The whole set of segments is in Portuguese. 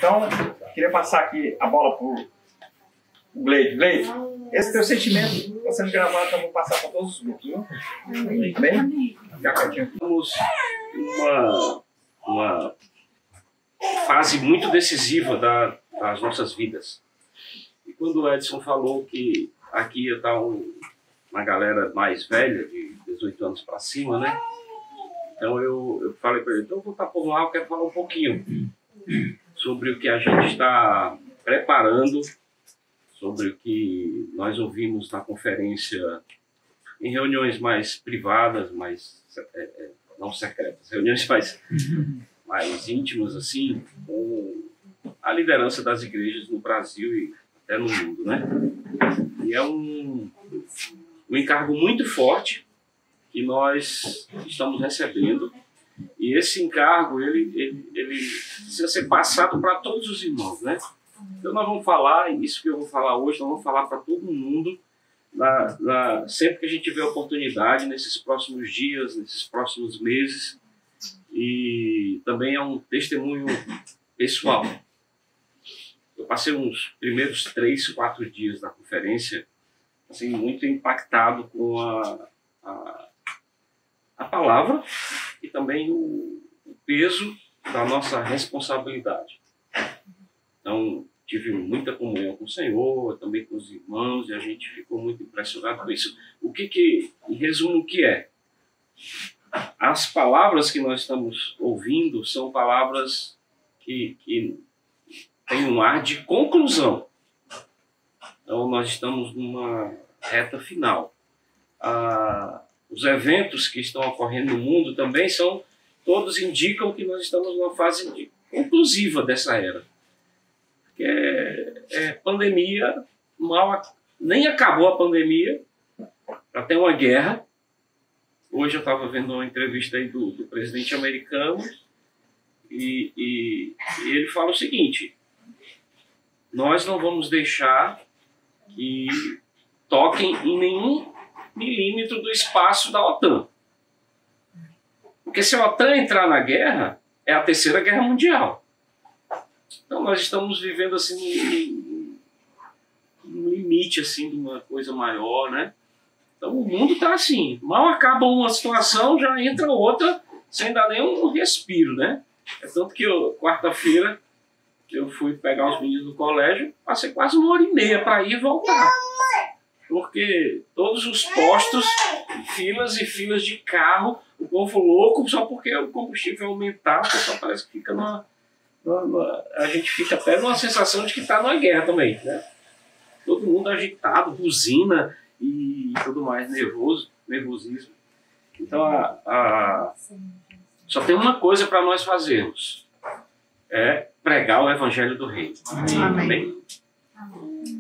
Então, queria passar aqui a bola para o Gleide. Gleide, esse teu sentimento está sendo gravado, então vou passar para todos os grupos, viu? Bem? Temos uma fase muito decisiva das nossas vidas. E quando o Edson falou que aqui ia estar uma galera mais velha, de 18 anos para cima, né? Então eu falei para ele, então eu vou estar por lá, eu quero falar um pouquinho sobre o que a gente está preparando, sobre o que nós ouvimos na conferência, em reuniões mais privadas, mais não secretas, reuniões mais íntimas, assim, com a liderança das igrejas no Brasil e até no mundo, né? E é um encargo muito forte que nós estamos recebendo, e esse encargo ele precisa ser passado para todos os irmãos, né? Então nós vamos falar, isso que eu vou falar hoje, nós vamos falar para todo mundo, sempre que a gente tiver oportunidade, nesses próximos dias, nesses próximos meses, e também é um testemunho pessoal. Eu passei uns primeiros 3, 4 dias da conferência, assim, muito impactado com a palavra e também o peso da nossa responsabilidade. Então, tive muita comunhão com o Senhor, também com os irmãos, e a gente ficou muito impressionado com isso. Em resumo, o que é? As palavras que nós estamos ouvindo são palavras que têm um ar de conclusão. Então, nós estamos numa reta final. Os eventos que estão ocorrendo no mundo também todos indicam que nós estamos numa fase conclusiva dessa era. Porque pandemia, nem acabou a pandemia, já tem uma guerra. Hoje eu estava vendo uma entrevista aí do presidente americano e ele fala o seguinte: nós não vamos deixar que toquem em nenhum milímetro do espaço da OTAN. Porque se a OTAN entrar na guerra, é a Terceira Guerra Mundial. Então nós estamos vivendo assim um limite assim de uma coisa maior, né? Então o mundo está assim, mal acaba uma situação, já entra outra, sem dar nenhum respiro, né? É tanto que quarta-feira eu fui pegar os meninos do colégio, passei quase 1h30 para ir e voltar. Porque todos os postos, filas e filas de carro, o povo louco, só porque o combustível aumentar, o pessoal parece que fica a gente fica até numa sensação de que está numa guerra também, né? Todo mundo agitado, buzina e tudo mais, nervosismo. Então, só tem uma coisa para nós fazermos, é pregar o Evangelho do Reino. Amém?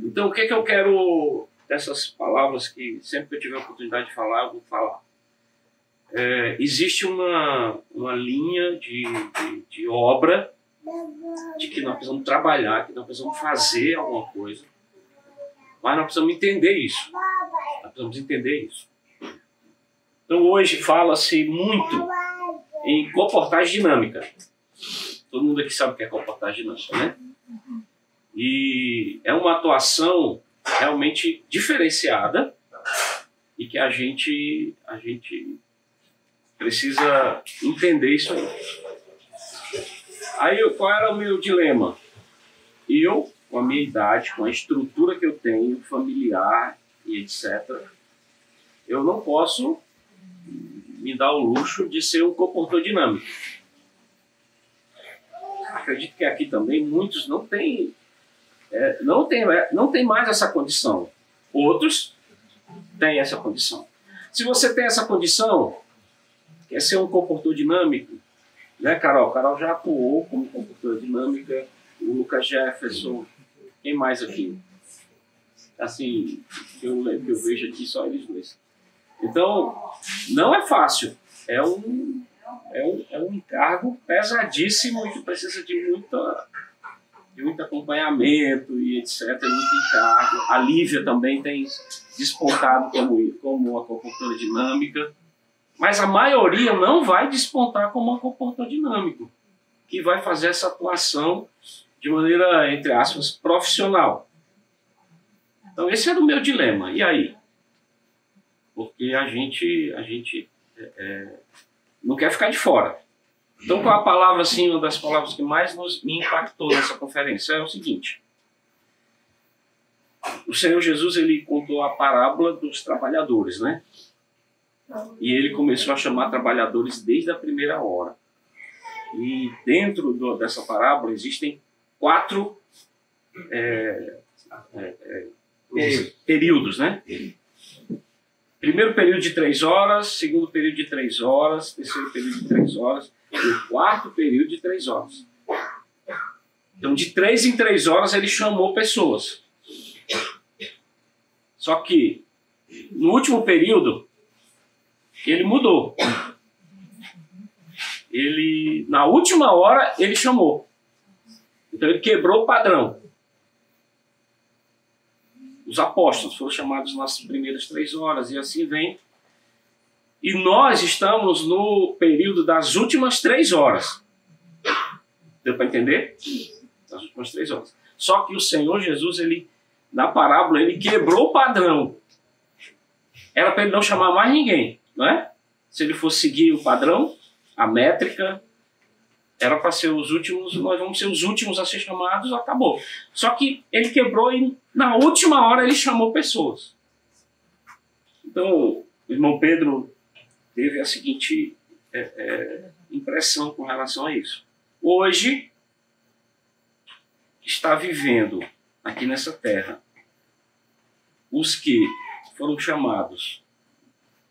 Então, o que eu quero dessas palavras que sempre que eu tiver a oportunidade de falar, eu vou falar. Existe uma linha de obra de que nós precisamos trabalhar, que nós precisamos fazer alguma coisa, mas nós precisamos entender isso. Então hoje fala-se muito em comportagem dinâmica. Todo mundo aqui sabe o que é comportagem dinâmica, né? E é uma atuação realmente diferenciada e que a gente precisa entender isso aí. Aí qual era o meu dilema? Eu, com a minha idade, com a estrutura que eu tenho, familiar e etc., eu não posso me dar o luxo de ser um comportador dinâmico. Acredito que aqui também muitos não têm mais essa condição. Outros têm essa condição. Se você tem essa condição, quer ser um comportador dinâmico, né, Carol? Carol já atuou como comportadora dinâmica, o Lucas Jefferson, quem mais aqui? Assim, que eu vejo aqui só eles dois. Então, não é fácil. É um encargo pesadíssimo e que precisa de muito acompanhamento e etc. Muito encargo. A Lívia também tem despontado como uma comportadora dinâmica. Mas a maioria não vai despontar como um comportador dinâmico, que vai fazer essa atuação de maneira, entre aspas, profissional. Então esse era o meu dilema. E aí? Porque a gente não quer ficar de fora. Então qual a palavra, assim, uma das palavras que mais me impactou nessa conferência é o seguinte: o Senhor Jesus, ele contou a parábola dos trabalhadores, né? E ele começou a chamar trabalhadores desde a primeira hora. E dentro dessa parábola existem 4 períodos, né? Primeiro período de 3 horas, segundo período de 3 horas, terceiro período de 3 horas e o quarto período de 3 horas. Então, de 3 em 3 horas, ele chamou pessoas. Só que, no último período, ele mudou. Na última hora, ele chamou. Então, ele quebrou o padrão. Os apóstolos foram chamados nas primeiras 3 horas e assim vem. E nós estamos no período das últimas 3 horas. Deu para entender? Das últimas 3 horas. Só que o Senhor Jesus, na parábola, ele quebrou o padrão. Era para ele não chamar mais ninguém, não é? Se ele fosse seguir o padrão, a métrica, era para ser os últimos, nós vamos ser os últimos a ser chamados, acabou. Só que ele quebrou e na última hora ele chamou pessoas. Então, o irmão Pedro teve a seguinte impressão com relação a isso. Hoje, está vivendo aqui nessa terra os que foram chamados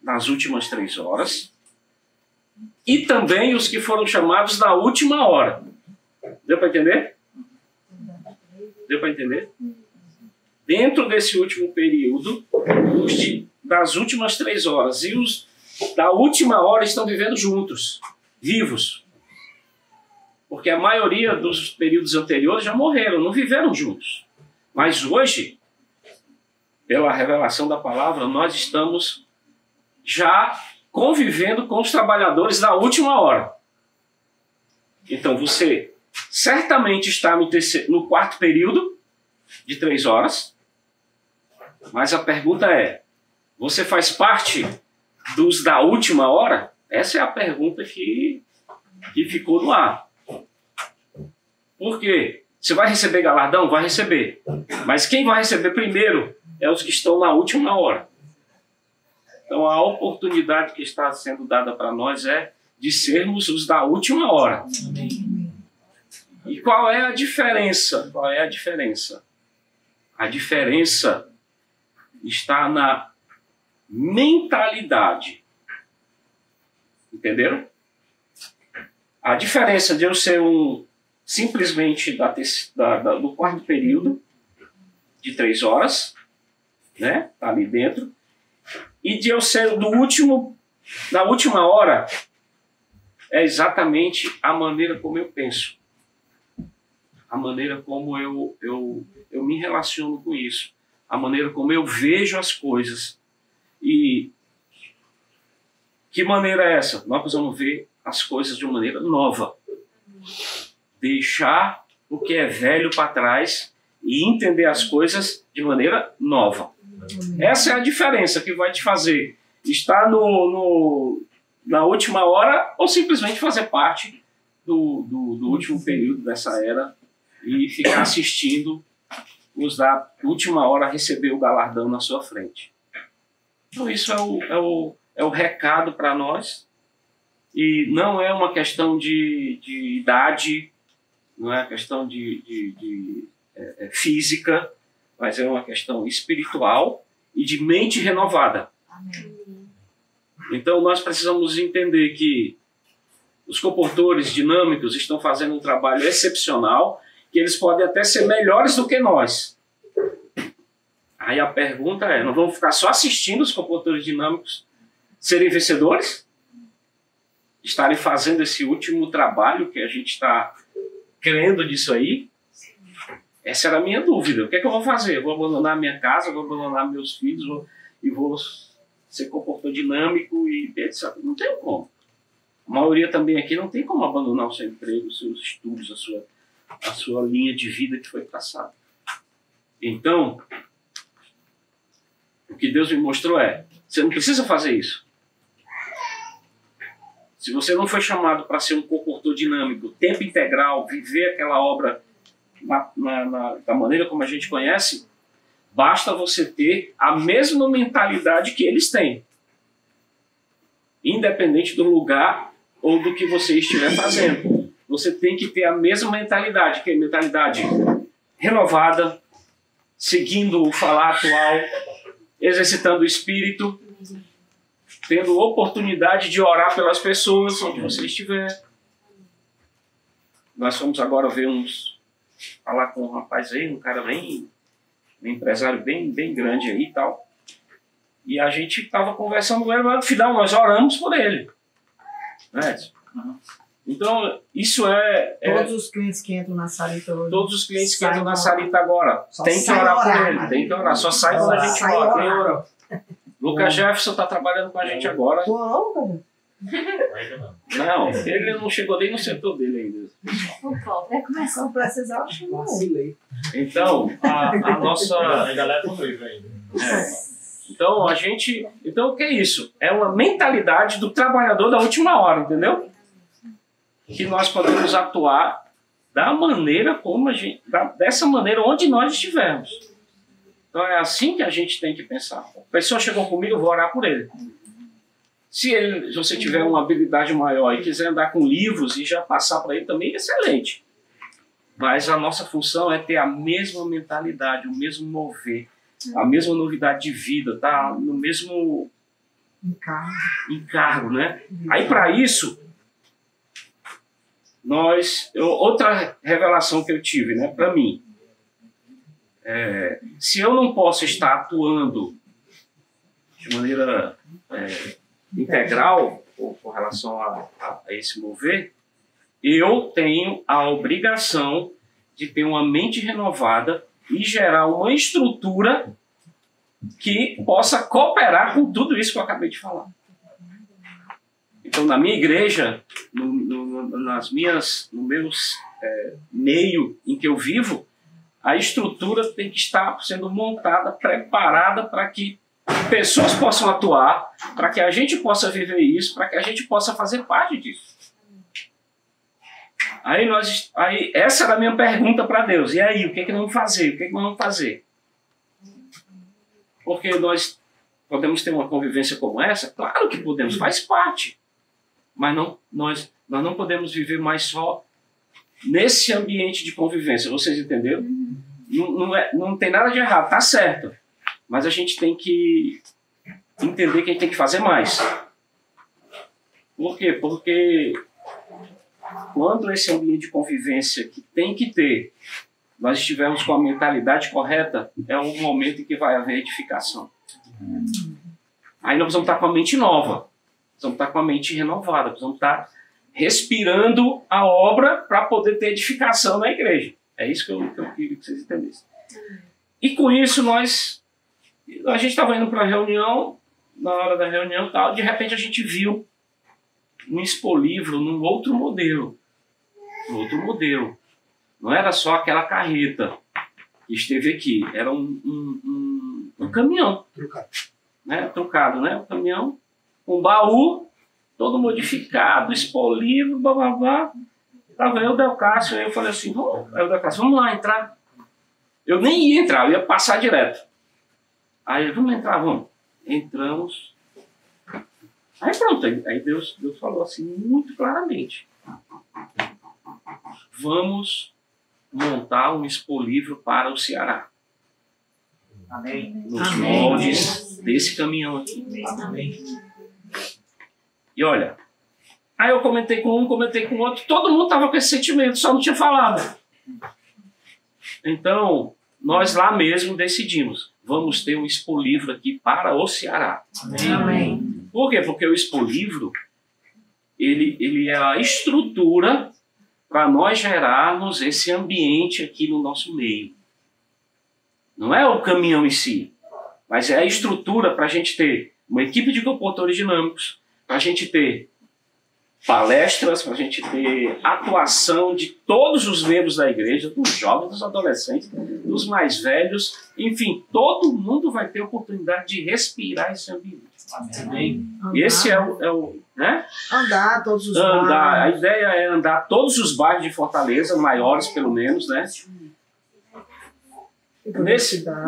nas últimas 3 horas e também os que foram chamados na última hora. Deu para entender? Deu para entender? Dentro desse último período, das últimas 3 horas e os da última hora estão vivendo juntos, vivos. Porque a maioria dos períodos anteriores já morreram, não viveram juntos. Mas hoje, pela revelação da palavra, nós estamos já convivendo com os trabalhadores da última hora. Então você certamente está no quarto período de 3 horas, mas a pergunta é: você faz parte dos da última hora? Essa é a pergunta que ficou no ar. Por quê? Você vai receber galardão? Vai receber. Mas quem vai receber primeiro é os que estão na última hora. Então a oportunidade que está sendo dada para nós é de sermos os da última hora. E qual é a diferença? Qual é a diferença? A diferença está na mentalidade. Entenderam? A diferença de eu ser simplesmente do quarto período de 3 horas, né? Tá ali dentro. E de eu ser da última hora, é exatamente a maneira como eu penso. A maneira como eu me relaciono com isso. A maneira como eu vejo as coisas. E que maneira é essa? Nós vamos ver as coisas de uma maneira nova. Deixar o que é velho para trás e entender as coisas de maneira nova. Essa é a diferença que vai te fazer estar na última hora ou simplesmente fazer parte do último período dessa era e ficar assistindo os da última hora receber o galardão na sua frente. Então isso é o recado para nós. E não é uma questão de idade, não é uma questão de física, mas é uma questão espiritual e de mente renovada. Amém. Então nós precisamos entender que os comportores dinâmicos estão fazendo um trabalho excepcional, que eles podem até ser melhores do que nós. Aí a pergunta é: nós vamos ficar só assistindo os comportores dinâmicos serem vencedores? Estarem fazendo esse último trabalho que a gente está crendo disso aí? Essa era a minha dúvida. O que é que eu vou fazer? Eu vou abandonar minha casa, vou abandonar meus filhos e vou ser comportor dinâmico e etc. Não tem como. A maioria também aqui não tem como abandonar o seu emprego, os seus estudos, a sua linha de vida que foi traçada. Então, o que Deus me mostrou é, você não precisa fazer isso. Se você não foi chamado para ser um comportor dinâmico, tempo integral, viver aquela obra da maneira como a gente conhece, basta você ter a mesma mentalidade que eles têm. Independente do lugar ou do que você estiver fazendo. Você tem que ter a mesma mentalidade, que é a mentalidade renovada, seguindo o falar atual, exercitando o espírito, tendo oportunidade de orar pelas pessoas onde você estiver. Nós fomos agora ver falar com um rapaz aí, um cara bem, um empresário bem grande aí e tal. E a gente estava conversando com ele, mas no final nós oramos por ele. Né? Então, isso Todos os clientes que entram na salita hoje. Todos os clientes que entram na salita agora. Tem que orar por ele, tem que orar. Só sai quando a gente ora. Lucas Jefferson está trabalhando com a gente agora. Não, ele não chegou nem no setor dele ainda. Vai começar a precisar, acho que vacilei. Então, a nossa... A galera não veio ainda. Então, Então, o que é isso? É uma mentalidade do trabalhador da última hora, entendeu? Que nós podemos atuar da maneira como dessa maneira onde nós estivermos. Então é assim que a gente tem que pensar. A pessoa chegou comigo, eu vou orar por ele. Se você tiver uma habilidade maior e quiser andar com livros e já passar para ele também, excelente. Mas a nossa função é ter a mesma mentalidade, o mesmo mover, a mesma novidade de vida, tá no mesmo encargo, né? Aí para isso, outra revelação que eu tive, né, para mim, se eu não posso estar atuando de maneira integral com relação a esse mover, eu tenho a obrigação de ter uma mente renovada e gerar uma estrutura que possa cooperar com tudo isso que eu acabei de falar. Então, na minha igreja, no meu meio em que eu vivo, a estrutura tem que estar sendo montada, preparada para que pessoas possam atuar, para que a gente possa viver isso, para que a gente possa fazer parte disso. Aí essa era a minha pergunta para Deus. E aí, o que é que nós vamos fazer? O que é que nós vamos fazer? Porque nós podemos ter uma convivência como essa? Claro que podemos, faz parte. Mas nós não podemos viver mais só nesse ambiente de convivência. Vocês entenderam? Não tem nada de errado, tá certo. Mas a gente tem que entender que a gente tem que fazer mais. Por quê? Porque quando esse ambiente de convivência que tem que ter, nós estivermos com a mentalidade correta, é um momento em que vai haver edificação. Aí nós vamos estar com a mente nova, vamos estar com a mente renovada, vamos estar respirando a obra para poder ter edificação na igreja. É isso que eu queria que vocês entendessem. E com isso a gente estava indo para a reunião, na hora da reunião e tal, de repente a gente viu um expolivro num outro modelo. Não era só aquela carreta que esteve aqui, era um caminhão. Trucado, né? Um caminhão, um baú, todo modificado, expolivro, blá. Tava eu, Del Cássio, aí eu falei assim, vamos lá entrar. Eu nem ia entrar, eu ia passar direto. Aí vamos entrar, vamos. Entramos. Aí pronto, aí Deus falou assim muito claramente. Vamos montar um expolivro para o Ceará. Amém. Nos moldes desse caminhão aqui. Amém. E olha, aí eu comentei com um, comentei com o outro, todo mundo estava com esse sentimento, só não tinha falado. Então, nós lá mesmo decidimos, vamos ter um expolivro aqui para o Ceará. Amém. Por quê? Porque o expolivro, ele é a estrutura para nós gerarmos esse ambiente aqui no nosso meio. Não é o caminhão em si, mas é a estrutura para a gente ter uma equipe de comportores dinâmicos, para a gente ter palestras, para a gente ter atuação de todos os membros da igreja, dos jovens, dos adolescentes, dos mais velhos, enfim, todo mundo vai ter oportunidade de respirar esse ambiente. Amém. Esse é o né? Andar todos os A bairros. ideia é andar todos os bairros de Fortaleza, maiores pelo menos, né?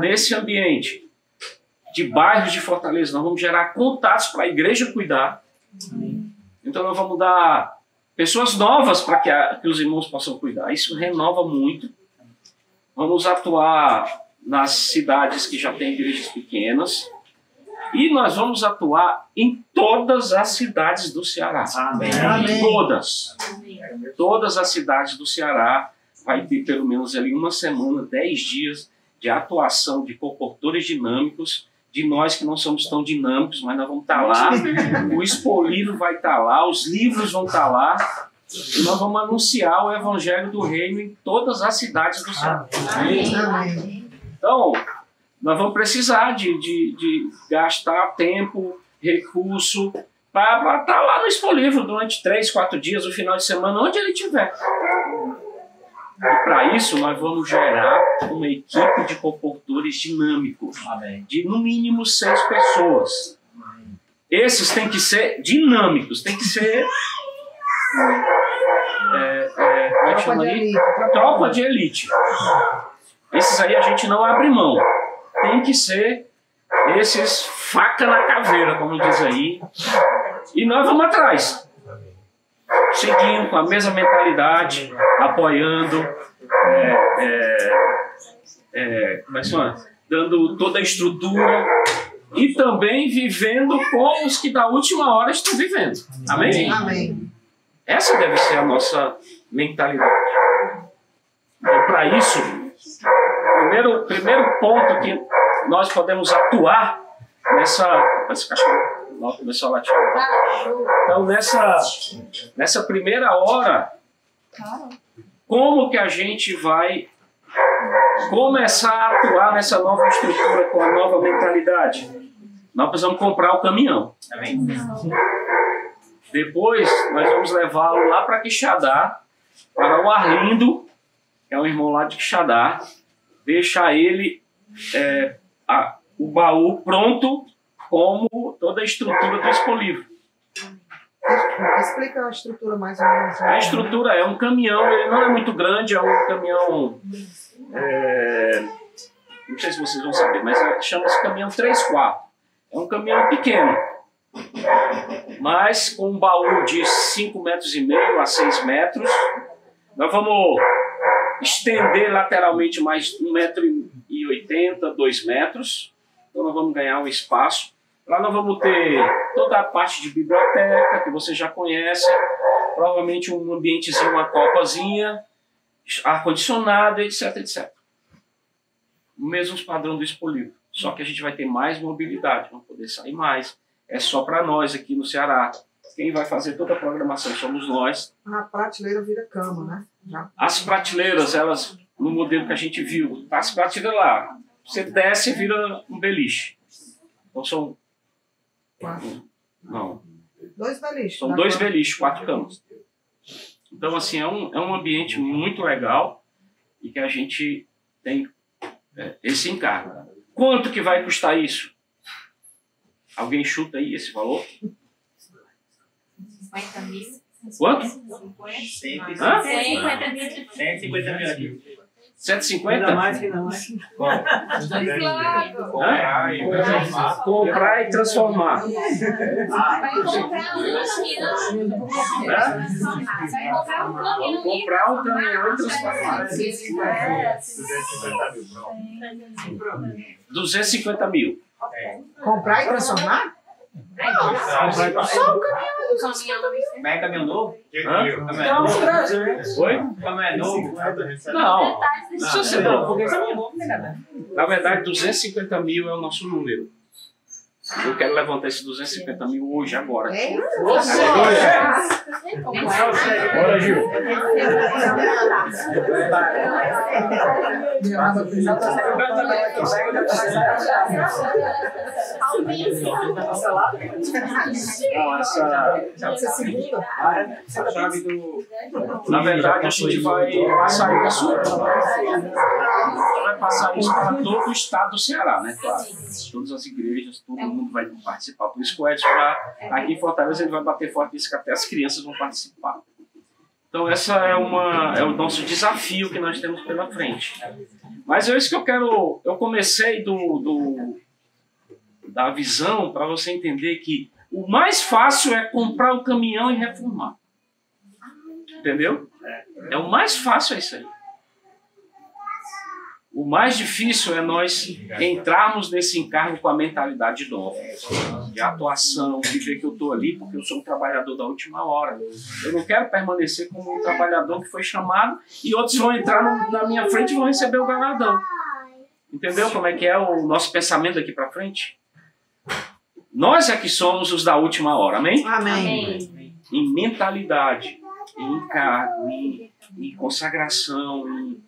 Nesse ambiente de bairros de Fortaleza, nós vamos gerar contatos para a igreja cuidar. Então nós vamos dar pessoas novas para que os irmãos possam cuidar. Isso renova muito. Vamos atuar nas cidades que já têm igrejas pequenas. E nós vamos atuar em todas as cidades do Ceará. Amém. Amém. Todas. Todas as cidades do Ceará vai ter pelo menos ali uma semana, 10 dias de atuação de comportores dinâmicos, de nós que não somos tão dinâmicos, mas nós vamos estar lá. O Expolido vai estar lá, os livros vão estar lá. E nós vamos anunciar o Evangelho do Reino em todas as cidades do Ceará. Amém. Então, nós vamos precisar de gastar tempo, recurso, para estar lá no Expolivro durante 3, 4 dias, o final de semana, onde ele estiver. E para isso, nós vamos gerar uma equipe de comportores dinâmicos, de no mínimo 6 pessoas. Esses têm que ser dinâmicos, tem que ser... como é que chama ali? Tropa de elite. Esses aí a gente não abre mão. Tem que ser esses faca na caveira, como diz aí. E nós vamos atrás. Seguindo com a mesma mentalidade, apoiando, como é que chama? Dando toda a estrutura e também vivendo como os que da última hora estão vivendo. Amém? Amém. Essa deve ser a nossa mentalidade. Então, para isso, o primeiro ponto que nós podemos atuar esse cachorro começou a latir. Então, nessa primeira hora, como que a gente vai começar a atuar nessa nova estrutura com a nova mentalidade? Nós precisamos comprar o caminhão. Amém. Depois, nós vamos levá-lo lá para Quixadá, para o Arlindo, que é um irmão lá de Quixadá, deixar ele, o baú pronto, como toda a estrutura do Expolivro. Explica a estrutura mais ou menos. A estrutura é um caminhão, ele não é muito grande, é um caminhão, não sei se vocês vão saber, mas chama-se caminhão 3/4. É um caminhão pequeno, mas com um baú de 5,5 metros a 6 metros. Nós vamos estender lateralmente mais 1,80 m, 2 metros. Então nós vamos ganhar um espaço. Lá nós vamos ter toda a parte de biblioteca, que você já conhece, provavelmente um ambientezinho, uma copazinha, ar-condicionado, etc, etc. O mesmo padrão do Expolivro, só que a gente vai ter mais mobilidade, vamos poder sair mais. É só para nós aqui no Ceará. Quem vai fazer toda a programação somos nós. A prateleira vira cama, né? Já. As prateleiras, elas, no modelo que a gente viu, as prateleiras lá, você desce e vira um beliche. Então são... Não. 2 beliches. São 2 beliches, 4 camas. Então, assim, é um ambiente muito legal e que a gente tem esse encargo. Quanto que vai custar isso? Alguém chuta aí esse valor? 50 mil. Quanto? 150 mil. 150 mil aqui. 150? Mais que não, mais. Comprar e transformar. Vai comprar um caminhão. Vai comprar um caminhão. Comprar um caminhão e transformar. 250 mil. Comprar e transformar? Só o caminhão. Mas é caminhão novo? Hã? Caminhão novo? Oi? Caminhão é novo? Não. Isso você não. Porque caminhão novo, né, cara? Na verdade, 250 mil é o nosso número. Eu quero levantar esses 250 mil hoje, agora. É? Bora, Gil. Não, essa Segunda. chave do. Na verdade, a gente vai passar isso. Vai passar isso para todo o estado do Ceará, né? Claro. Todas as igrejas, todo mundo vai participar. Por isso que o Edson já, aqui em Fortaleza, ele vai bater forte nisso, que até as crianças vão participar. Então, essa é o nosso desafio que nós temos pela frente. Mas é isso que eu quero. Eu comecei da visão para você entender que o mais fácil é comprar o caminhão e reformar. Entendeu? É o mais fácil, é isso aí. O mais difícil é nós entrarmos nesse encargo com a mentalidade nova, de atuação, de ver que eu estou ali porque eu sou um trabalhador da última hora. Eu não quero permanecer como um trabalhador que foi chamado e outros vão entrar na minha frente e vão receber o galardão. Entendeu como é que é o nosso pensamento daqui para frente? Nós é que somos os da última hora, amém? Amém. Em mentalidade, em encargo, em consagração, em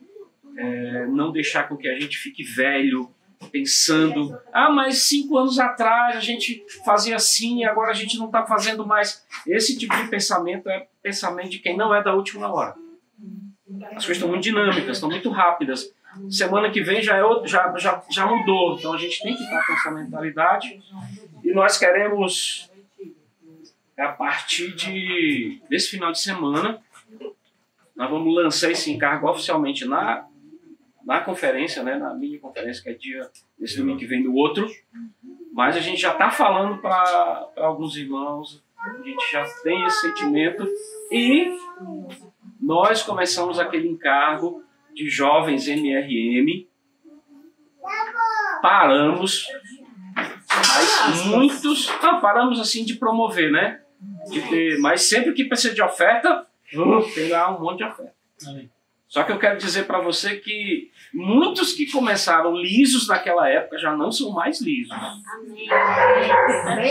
não deixar com que a gente fique velho, pensando, mas 5 anos atrás a gente fazia assim e agora a gente não está fazendo mais. Esse tipo de pensamento é pensamento de quem não é da última hora. As coisas estão muito dinâmicas, estão muito rápidas. Semana que vem já mudou, então a gente tem que estar com essa mentalidade e nós queremos, a partir desse final de semana, nós vamos lançar esse encargo oficialmente na conferência, né, na mini conferência, que é dia desse domingo que vem do outro, mas a gente já está falando para alguns irmãos, a gente já tem esse sentimento e nós começamos aquele encargo de jovens MRM, paramos, mas muitos, paramos assim de promover, né, de ter, mas sempre que precisa de oferta, tem lá um monte de oferta. Só que eu quero dizer para você que muitos que começaram lisos naquela época já não são mais lisos. Amém.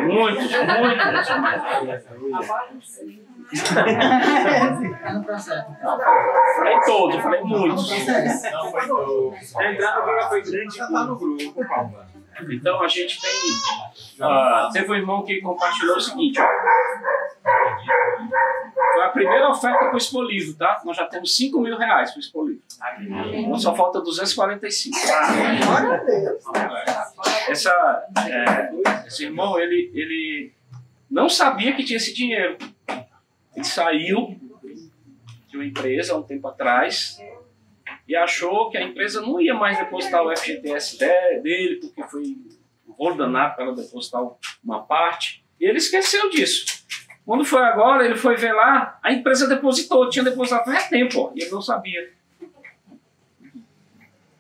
Muitos não são mais lisos. Falei todos, falei muitos. A entrada agora foi grande, já tá no grupo. Então a gente tem. Teve um irmão que compartilhou o seguinte: foi a primeira oferta para o Expolivo, tá? Nós já temos R$5.000 para o Expolivo. Então só falta 245. Glória a Deus. Esse irmão, ele não sabia que tinha esse dinheiro. Ele saiu de uma empresa há um tempo atrás e achou que a empresa não ia mais depositar o FGTS dele, porque foi um rolo danado para ela depositar uma parte. E ele esqueceu disso. Quando foi agora, ele foi ver lá, a empresa depositou, tinha depositado faz tempo, e ele não sabia.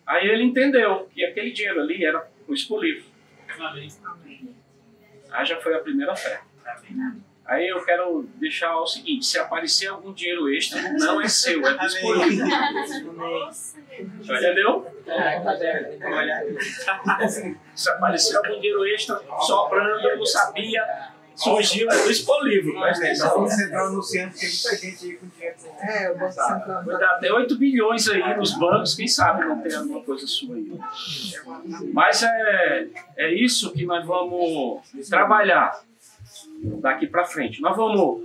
Aí ele entendeu que aquele dinheiro ali era o Expolivo. Aí já foi a primeira oferta. Aí eu quero deixar o seguinte: se aparecer algum dinheiro extra, não é seu, é do Expolivo. Entendeu? Se aparecer algum dinheiro extra sobrando, eu não sabia, surgiu, é do Expolivo. Então, você está anunciando que tem muita gente aí com dinheiro. O Banco Central. Vai dar até 8 bilhões aí nos bancos, quem sabe não tem alguma coisa sua aí. Mas é isso que nós vamos trabalhar daqui para frente. Nós vamos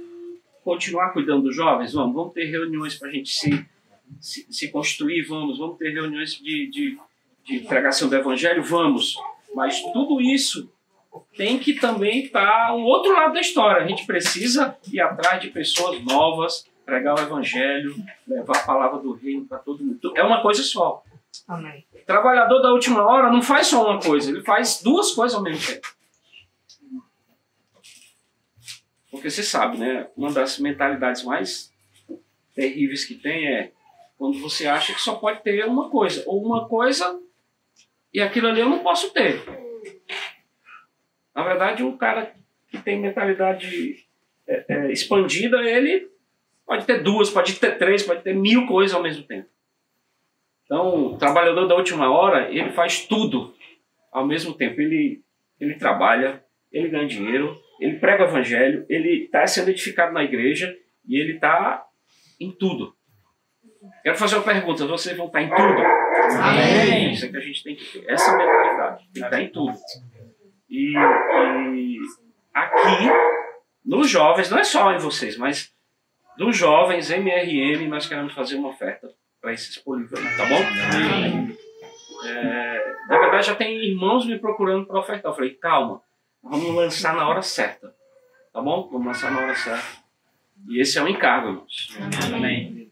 continuar cuidando dos jovens? Vamos ter reuniões para a gente se construir, vamos ter reuniões de pregação do Evangelho, vamos. Mas tudo isso tem que também estar um outro lado da história. A gente precisa ir atrás de pessoas novas, pregar o Evangelho, levar a palavra do reino para todo mundo. É uma coisa só. Amém. O trabalhador da última hora não faz só uma coisa, ele faz 2 coisas ao mesmo tempo. Porque você sabe, né? Uma das mentalidades mais terríveis que tem é quando você acha que só pode ter uma coisa. Ou uma coisa e aquilo ali eu não posso ter. Na verdade, o cara que tem mentalidade expandida, ele pode ter 2, pode ter 3, pode ter 1000 coisas ao mesmo tempo. Então, o trabalhador da última hora, ele faz tudo ao mesmo tempo. Ele ele trabalha, ele ganha dinheiro, ele prega o evangelho, ele está sendo edificado na igreja e ele está em tudo. Quero fazer uma pergunta, vocês vão estar em tudo? Amém. Isso é que a gente tem que ter, essa mentalidade, tem que estar em tudo. E aqui, nos jovens, não é só em vocês, mas dos jovens, MRM, nós queremos fazer uma oferta para esses polígonos, tá bom? Na verdade, já tem irmãos me procurando para ofertar. Eu falei, calma, vamos lançar na hora certa, tá bom? Vamos lançar na hora certa. E esse é um encargo, irmãos. Amém.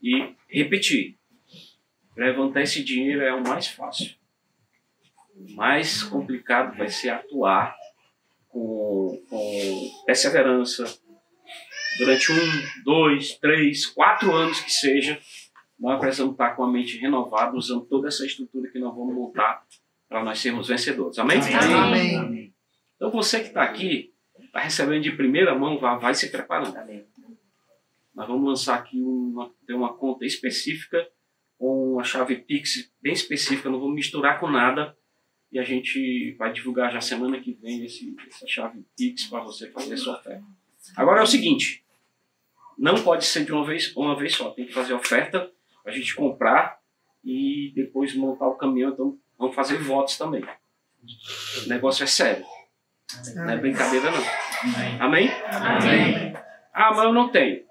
E repetir, levantar esse dinheiro é o mais fácil. O mais complicado vai ser atuar com perseverança durante 1, 2, 3, 4 anos que seja. Nós precisamos estar com a mente renovada, usando toda essa estrutura que nós vamos montar para nós sermos vencedores. Amém? Amém. Então você que está aqui, está recebendo de primeira mão, vai se preparando. Nós vamos lançar aqui uma conta específica, com uma chave Pix bem específica, não vamos misturar com nada. E a gente vai divulgar já semana que vem essa chave Pix para você fazer a sua oferta. Agora é o seguinte, não pode ser de uma vez só, tem que fazer oferta para a gente comprar e depois montar o caminhão, então vamos fazer votos também. O negócio é sério, não é brincadeira não. Amém? Amém. Ah, mas eu não tenho.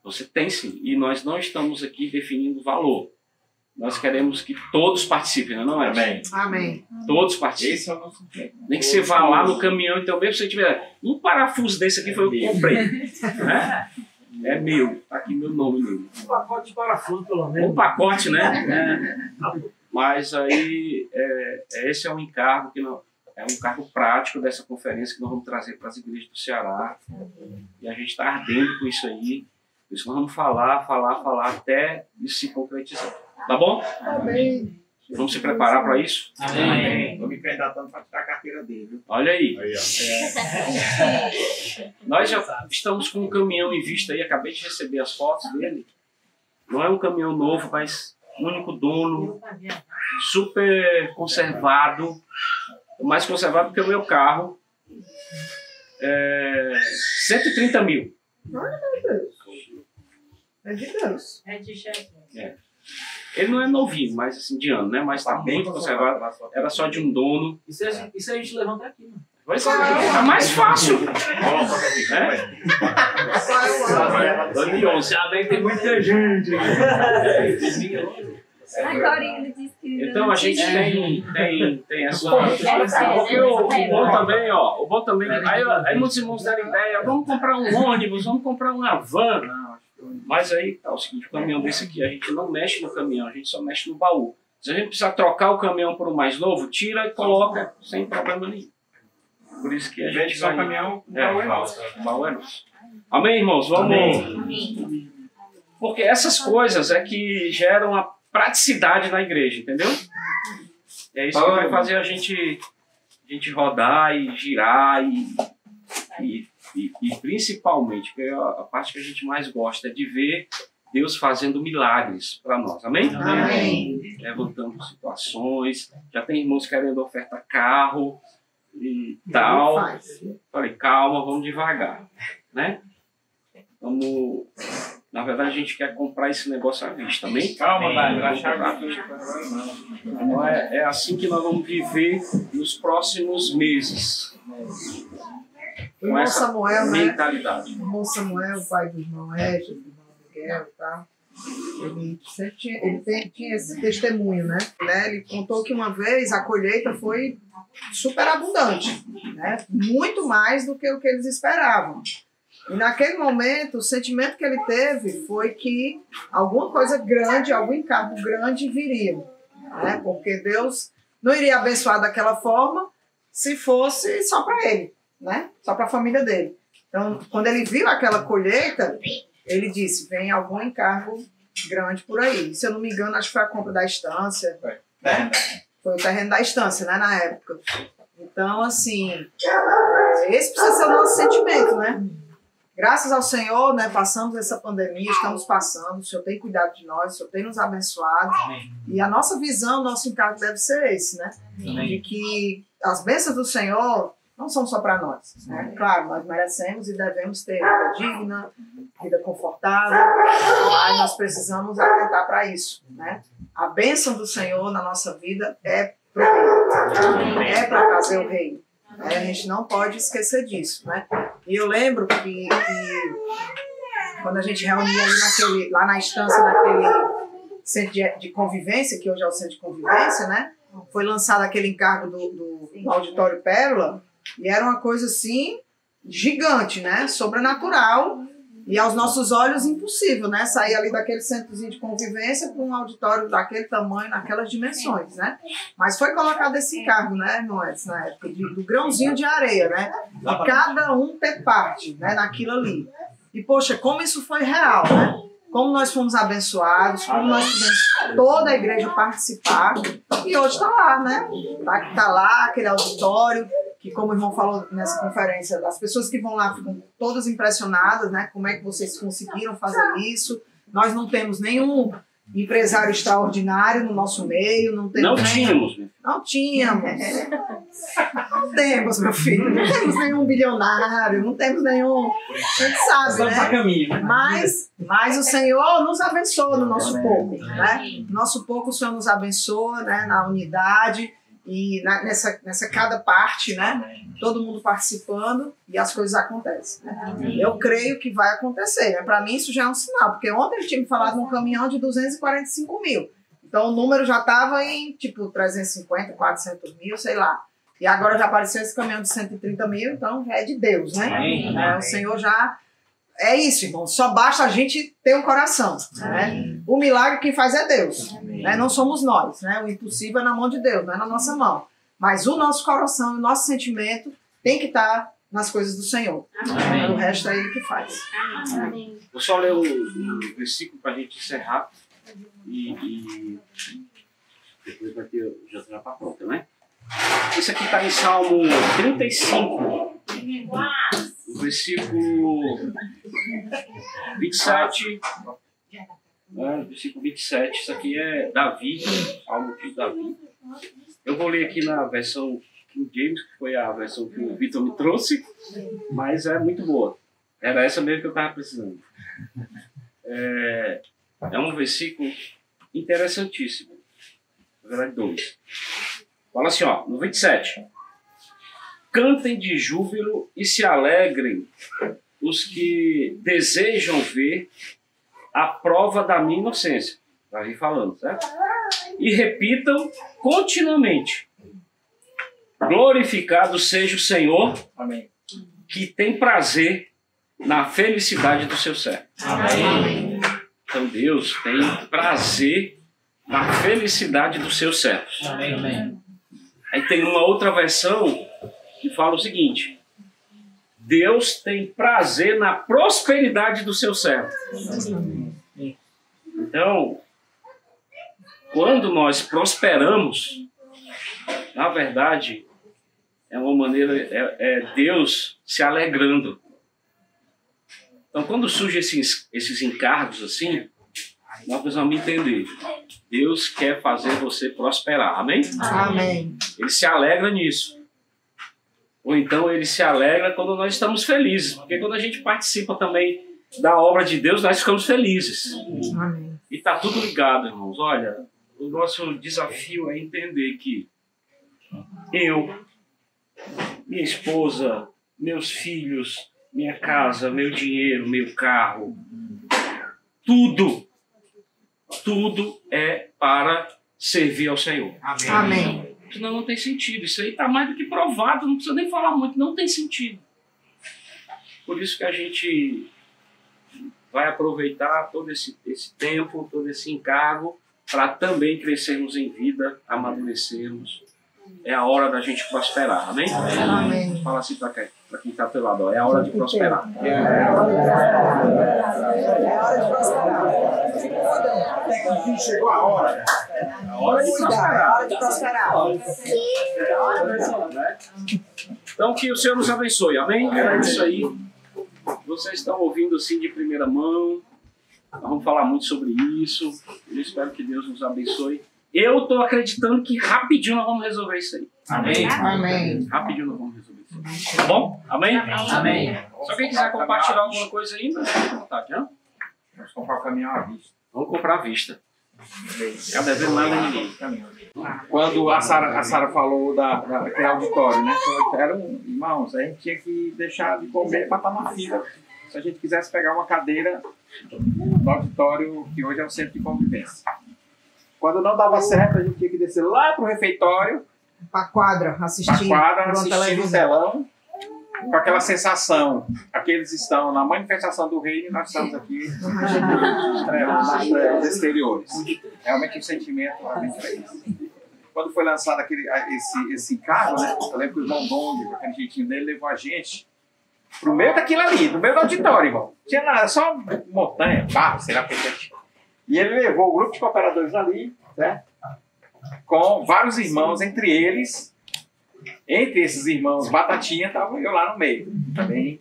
Você tem sim, e nós não estamos aqui definindo valor. Nós queremos que todos participem, não é? Amém. Amém. Todos participem. Esse é o nosso tempo. Nem que você vá lá no caminhão, então mesmo se você tiver um parafuso desse aqui, foi eu que comprei. Né? É meu, tá aqui meu nome mesmo. Um pacote de parafuso, pelo menos. Um pacote, né? Mas aí, esse é um encargo é um encargo prático dessa conferência que nós vamos trazer para as igrejas do Ceará. E a gente está ardendo com isso aí. Por isso nós vamos falar até isso se concretizar. Tá bom? Amém. Vamos se preparar para isso? Amém. Estou me candidatando para tirar a carteira dele. Viu? Olha aí. Aí, ó. Nós já estamos com um caminhão em vista aí, acabei de receber as fotos dele. Não é um caminhão novo, mas único dono, super conservado, mais conservado que o meu carro. 130 mil. Olha, meu Deus. É de Deus. Ele não é novinho, mas assim, de ano, né? Mas tá muito conservado. Era só de um dono. Isso a gente levanta aqui, mano. Pois é mais fácil. Já bem, tem muita gente. Agora ele disse que então a gente tem essa. Porque o bom também, ó. O bom também. Aí muitos irmãos deram ideia, vamos comprar um ônibus, vamos comprar uma van. Mas aí tá o seguinte, o caminhão desse aqui, a gente não mexe no caminhão, a gente só mexe no baú. Se a gente precisar trocar o caminhão por um mais novo, tira e coloca sem problema nenhum. Por isso que a gente só o caminhão, o baú é nosso. Amém, irmãos? Vamos. Amém. Porque essas coisas é que geram a praticidade na igreja, entendeu? É isso que vai fazer a gente rodar e girar e principalmente, que a parte que a gente mais gosta é de ver Deus fazendo milagres para nós. Amém? Amém. Levantando situações. Já tem irmãos querendo ofertar carro e tal. Falei, calma, vamos devagar. Né? Na verdade, a gente quer comprar esse negócio à vista. Amém? Calma, vai. Então é assim que nós vamos viver nos próximos meses. O irmão Samuel, né? Mentalidade. O irmão Samuel, o pai do irmão Regis, do irmão Miguel e tal, ele sempre tinha esse testemunho, né? Ele contou que uma vez a colheita foi super abundante, né? Muito mais do que o que eles esperavam. E naquele momento, o sentimento que ele teve foi que alguma coisa grande, algum encargo grande viria, né? Porque Deus não iria abençoar daquela forma se fosse só para ele, né? Só para a família dele. Então, quando ele viu aquela colheita, ele disse, vem algum encargo grande por aí. Se eu não me engano, acho que foi a compra da estância. Né? Foi o terreno da estância, né, na época. Então, assim, esse precisa ser o nosso sentimento, né? graças ao Senhor, né, passamos essa pandemia, estamos passando, o Senhor tem cuidado de nós, o Senhor tem nos abençoado. E a nossa visão, nosso encargo deve ser esse, né? De que as bênçãos do Senhor não são só para nós, né? Claro, nós merecemos e devemos ter vida digna, vida confortável, mas nós precisamos atentar para isso, né? A bênção do Senhor na nossa vida é para o reino, é para trazer o reino. A gente não pode esquecer disso, né? E eu lembro que quando a gente reunia ali lá na instância, naquele centro de convivência, que hoje é o centro de convivência, né? Foi lançado aquele encargo do Auditório Pérola, e era uma coisa assim, gigante, né? Sobrenatural, e aos nossos olhos impossível, né? Sair ali daquele centrozinho de convivência para um auditório daquele tamanho, naquelas dimensões, né? Mas foi colocado esse encargo, né, Noedes, na época, do grãozinho de areia, né? E cada um ter parte, né, naquilo ali. E, poxa, como isso foi real, né? Como nós fomos abençoados, como nós pudemos toda a igreja participar. E hoje está lá, né? Tá lá aquele auditório, que como o irmão falou nessa conferência, as pessoas que vão lá ficam todas impressionadas, né? Como é que vocês conseguiram fazer isso? Nós não temos nenhum empresário extraordinário no nosso meio, não tínhamos. Não temos, meu filho. Não temos nenhum bilionário, não temos nenhum. A gente sabe, né? Mas o Senhor nos abençoa no nosso pouco, né? No nosso pouco o Senhor nos abençoa, né? Na unidade. E nessa cada parte, né? Todo mundo participando e as coisas acontecem. Né? Eu creio que vai acontecer. Né? Para mim isso já é um sinal, porque ontem ele tinha me falado num caminhão de 245 mil. Então o número já estava em tipo 350, 400 mil, sei lá. E agora já apareceu esse caminhão de 130 mil, então já é de Deus, né? O Senhor já... É isso, irmão. Só basta a gente ter um coração. Né? O milagre quem faz é Deus. Né? Não somos nós. Né? O impossível é na mão de Deus, não é na nossa mão. Mas o nosso coração, o nosso sentimento tem que estar nas coisas do Senhor. O resto é Ele que faz. Vou só ler um versículo para a gente encerrar. E depois vai ter já está pronta, né? Esse aqui está em Salmo 35. Versículo 27, versículo 27, isso aqui é Davi, Salmo de Davi. Eu vou ler aqui na versão King James, que foi a versão que o Vitor me trouxe, mas é muito boa. Era essa mesmo que eu estava precisando. É um versículo interessantíssimo. Na verdade, 2. Fala assim, ó, no 27. Cantem de júbilo e se alegrem os que desejam ver a prova da minha inocência. Está aí falando, certo? E repitam continuamente. Glorificado seja o Senhor, amém, que tem prazer na felicidade do seu servo. Amém. Então Deus tem prazer na felicidade dos seus servos. Amém. Aí tem uma outra versão que fala o seguinte: Deus tem prazer na prosperidade do seu servo. Então, quando nós prosperamos, na verdade, é uma maneira, é Deus se alegrando. Então, quando surgem esses encargos assim, nós precisamos entender. Deus quer fazer você prosperar. Amém? Amém. Ele se alegra nisso. Ou então ele se alegra quando nós estamos felizes. Porque quando a gente participa também da obra de Deus, nós ficamos felizes. Amém. E está tudo ligado, irmãos. Olha, o nosso desafio é entender que eu, minha esposa, meus filhos, minha casa, meu dinheiro, meu carro, tudo é para servir ao Senhor. Amém. Amém. Senão não tem sentido. Isso aí está mais do que provado, não precisa nem falar muito, não tem sentido. Por isso que a gente vai aproveitar todo esse tempo, todo esse encargo, para também crescermos em vida, amadurecermos. É a hora da gente prosperar, amém? Amém. Fala assim para quem está pelo lado, é a hora de prosperar. É a hora de prosperar. Chegou a hora. A hora de prosperar. Então que o Senhor nos abençoe, amém? Era isso aí. vocês estão ouvindo assim de primeira mão. Nós vamos falar muito sobre isso. Eu espero que Deus nos abençoe. Eu estou acreditando que rapidinho nós vamos resolver isso aí. Amém. Amém. Rapidinho nós vamos resolver isso aí. Tá bom? Amém? Amém. Se alguém quiser compartilhar alguma coisa ainda, fique à vontade, né? Vamos comprar o caminhão à vista. Vamos comprar à vista. Não devendo nada a ninguém. Quando a Sara falou daquele auditório, né? Irmãos, a gente tinha que deixar de comer para estar na fila. Se a gente quisesse pegar uma cadeira no auditório, que hoje é um centro de convivência. Quando não dava certo, a gente tinha que descer lá para o refeitório, Pra quadra, assistir. assistindo o telão, com aquela sensação. Aqueles estão na manifestação do reino e nós estamos aqui nas trevas exteriores. Realmente o sentimento realmente é isso. Quando foi lançado esse carro, né? Eu lembro que o irmão Dong, com aquele jeitinho dele, levou a gente pro meio daquilo ali, no meio do auditório, irmão. Não tinha nada, só montanha, barro, sei lá o que é. E ele levou o grupo de cooperadores ali, certo? Com vários irmãos, entre esses irmãos, Batatinha, estava eu lá no meio, também,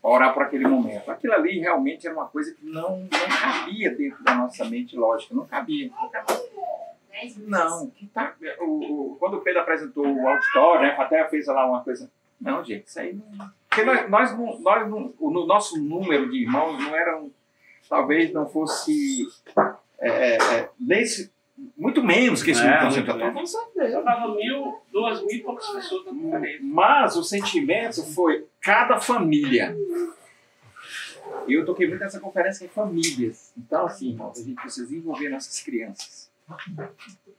para orar por aquele momento. Aquilo ali realmente era uma coisa que não cabia dentro da nossa mente lógica, não cabia. Não, quando o Pedro apresentou o auditório, né, até fez lá uma coisa. Não, gente, isso aí não. Porque o nosso número de irmãos não era, talvez não fosse muito menos que esse número. Só dava 1.000, 2.000 e poucas pessoas na conferência. Mas o sentimento foi cada família. Eu toquei muito nessa conferência em famílias. Então, assim, irmãos, a gente precisa envolver nossas crianças.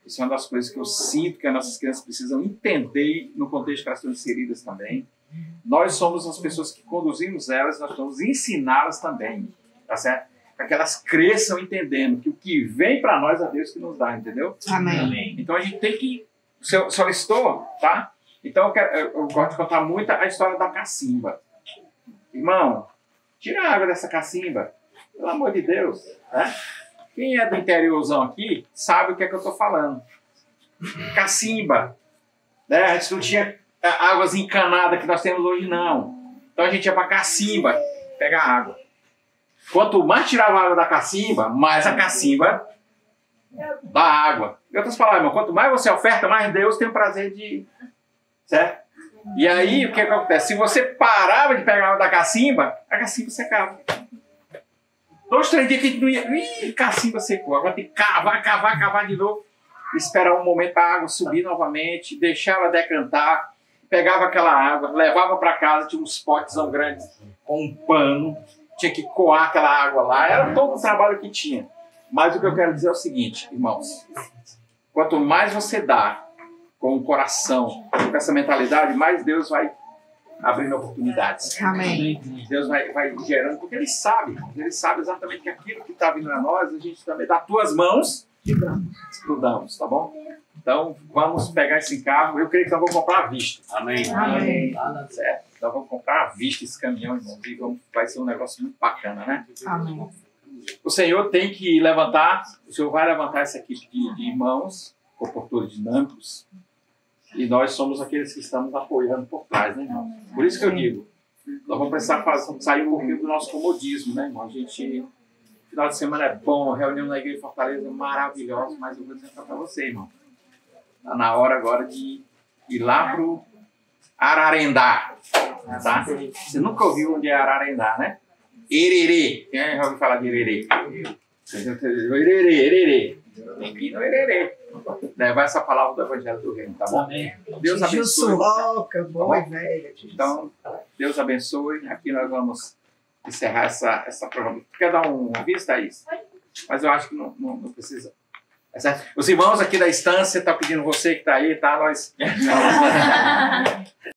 Isso é uma das coisas que eu sinto que as nossas crianças precisam entender no contexto que elas estão inseridas também. Nós somos as pessoas que conduzimos elas, nós vamos ensiná-las também, tá certo? Para que elas cresçam entendendo que o que vem para nós é Deus que nos dá, entendeu? Amém. Então a gente tem que... Solicitou, tá? Então eu gosto de contar muito a história da cacimba. Irmão, tira a água dessa cacimba, pelo amor de Deus, né? Quem é do interiorzão aqui sabe o que é que eu estou falando. Cacimba. Né? A gente não tinha águas encanadas que nós temos hoje, não. Então a gente ia para cacimba pegar água. Quanto mais tirava a água da cacimba, mais a cacimba dá água. Em outras palavras, irmão, quanto mais você oferta, mais Deus tem o prazer de... Certo? E aí, o que acontece? Se você parava de pegar a água da cacimba, a cacimba secava. 2, 3 dias que a gente não ia... Ih, cacimba secou. Agora tem que cavar de novo. Esperar um momento para a água subir novamente, deixar ela decantar, pegava aquela água, levava para casa, tinha uns potes grandes com um pano, tinha que coar aquela água lá, era todo o trabalho que tinha. Mas o que eu quero dizer é o seguinte, irmãos, quanto mais você dá com o coração, com essa mentalidade, mais Deus vai abrindo oportunidades. Amém. Deus vai gerando, porque Ele sabe exatamente que aquilo que está vindo a nós, a gente também dá tuas mãos, estudamos, tá bom? Então, vamos pegar esse carro. Eu creio que nós vamos comprar à vista. Amém. Amém. Certo? Nós vamos comprar à vista esse caminhão, irmãos. E vai ser um negócio muito bacana, né? Amém. O Senhor tem que levantar, o Senhor vai levantar essa equipe de irmãos, comportores dinâmicos, e nós somos aqueles que estamos apoiando por trás, né, irmão? Por isso que eu digo, nós vamos precisar sair um pouquinho do nosso comodismo, né, irmão? A gente... Final de semana é bom, reunião na Igreja de Fortaleza é maravilhosa, mas eu vou dizer para você, irmão. Está na hora agora de ir lá pro Ararendá, tá? Você nunca ouviu onde é Ararendá, né? Hererê. Quem já ouviu falar de Hererê? Hererê. Tem que ir no Hererê. Levar essa palavra do Evangelho do Reino, tá bom? Amém. Deus abençoe. Roca, boa e velha. Então, Deus abençoe. Aqui nós vamos encerrar essa prova. Quer dar um aviso, Thaís? Mas eu acho que não precisa. É certo? Os irmãos aqui da Estância estão pedindo você que está aí, tá? Nós